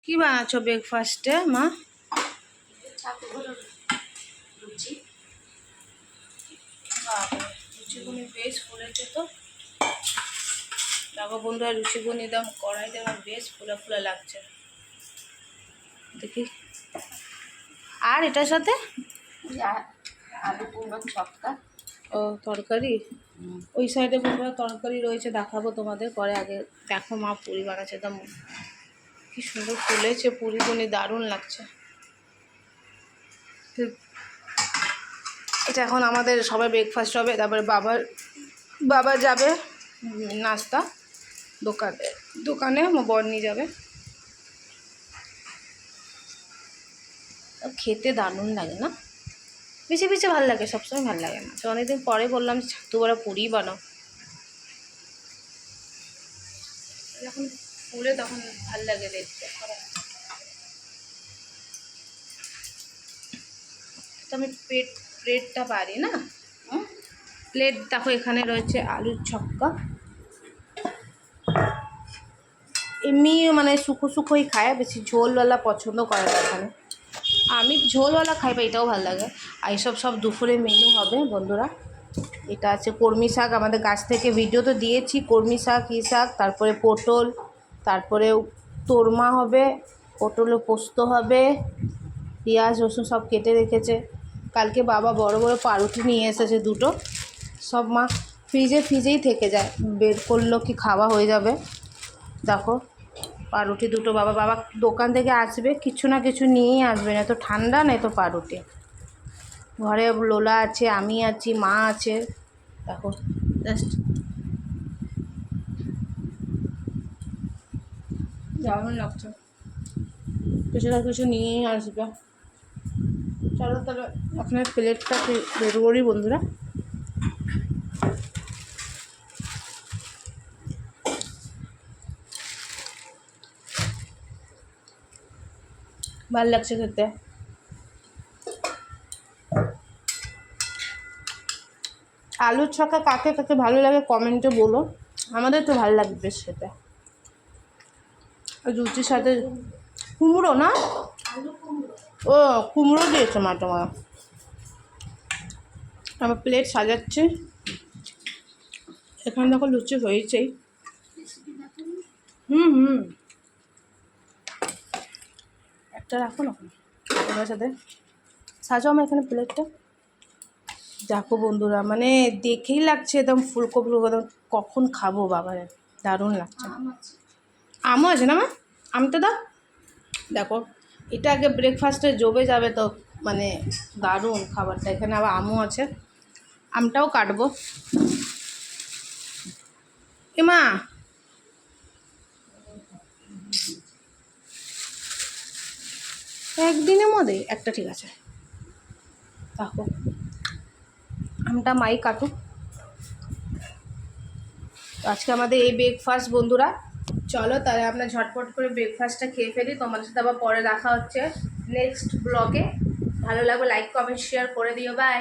কি বানাচ্ছো ব্রেকফাস্টে মা? লুচিগুনি বেশ ফুলেছে তো। দেখো বন্ধুরা, লুচিগুনি দাম কড়াইতে আমার বেশ ফুলা ফুলা লাগছে দেখি। আর এটার সাথে আলু কুমড়োর ছক্কা। ও তরকারি। ওই সাইডে বন্ধুরা তরকারি রয়েছে, দেখাবো তোমাদের পরে। আগে দেখো মা পুরি বানাচ্ছে, একদম কি সুন্দর ফুলেছে পুরিগুনি, দারুণ লাগছে। এটা এখন আমাদের সবাই ব্রেকফাস্ট হবে, তারপরে বাবা যাবে নাস্তা দোকানে বর নিয়ে যাবে। খেতে দারুণ লাগে না? বেশি বেশি ভালো লাগে, সবসময় ভালো লাগে না তো। অনেকদিন পরে বললাম ছাতু বড়া পুরি বানাও, যখন ফুলে তখন ভাল লাগে দেখতে। তো আমি প্লেটটা পারি না। প্লেট দেখো, এখানে রয়েছে আলুর ছক্কা। এমনি মানে শুকোই খায়, বেশি ঝোলওয়ালা পছন্দ করে না এখানে। আমি ঝোলওয়ালা খাই বা এটাও ভালো লাগে। আর এসব সব দুপুরে মেনু হবে বন্ধুরা। এটা আছে কলমি শাক, আমাদের গাছ থেকে ভিডিও তো দিয়েছি। কলমি শাক, শাক, তারপরে পটল, তারপরে তোরমা হবে, পটলের পোস্ত হবে, পেঁয়াজ রসুন সব কেটে রেখেছে। কালকে বাবা বড় বড় পাউরুটি নিয়ে এসেছে দুটো, সব মা ফ্রিজেই থেকে যায়, বের করলো কি খাওয়া হয়ে যাবে। দেখো পাউরুটি দুটো, বাবা দোকান থেকে আসবে কিছু না কিছু নিয়েই আসবে, না তো ঠান্ডা না তো পাউরুটি। ঘরে লোলা আছে, আমি আছি, মা আছে। দেখো জাস্ট দারুণ লাগছে, কিছু না কিছু নিয়েই আসবে। চলো তাহলে আপনার প্লেটটা বের করি বন্ধুরা। ভালো লাগছে খেতে। আলুর ছক্কা কাকে কাকে ভালো লাগে কমেন্টে বলো, আমাদের তো ভালো লাগবে বেশ খেতে। রুটির সাথে কুমড়ো না, ও কুমড়ো দিয়েছে মা তোমার। আমার প্লেট সাজাচ্ছি, এখানে দেখো লুচি হয়েছেই। একটা রাখো না ওনার সাথে সাজাও আমার এখানে প্লেটটা। দেখো বন্ধুরা, মানে দেখেই লাগছে একদম ফুলকপি একদম, কখন খাবো বাবারে, দারুণ লাগছে। আমও আছে না মা? আমটা দাও। দেখো এটা আগে ব্রেকফাস্টে জমে যাবে তো, মানে দারুণ খাবারটা। এখানে আবার আমও আছে, আমটাও কাটবো। মা একদিনের মধ্যে একটা ঠিক আছে, দেখো আমটা মাই কাটুক। আজকে আমাদের এই ব্রেকফাস্ট বন্ধুরা। চলো তাহলে আমরা ঝটপট করে ব্রেকফাস্টটা খেয়ে ফেলি, তোমাদের সাথে আবার পরে দেখা হচ্ছে নেক্সট ব্লগে। ভালো লাগবে লাইক কমেন্ট শেয়ার করে দিও, বাই।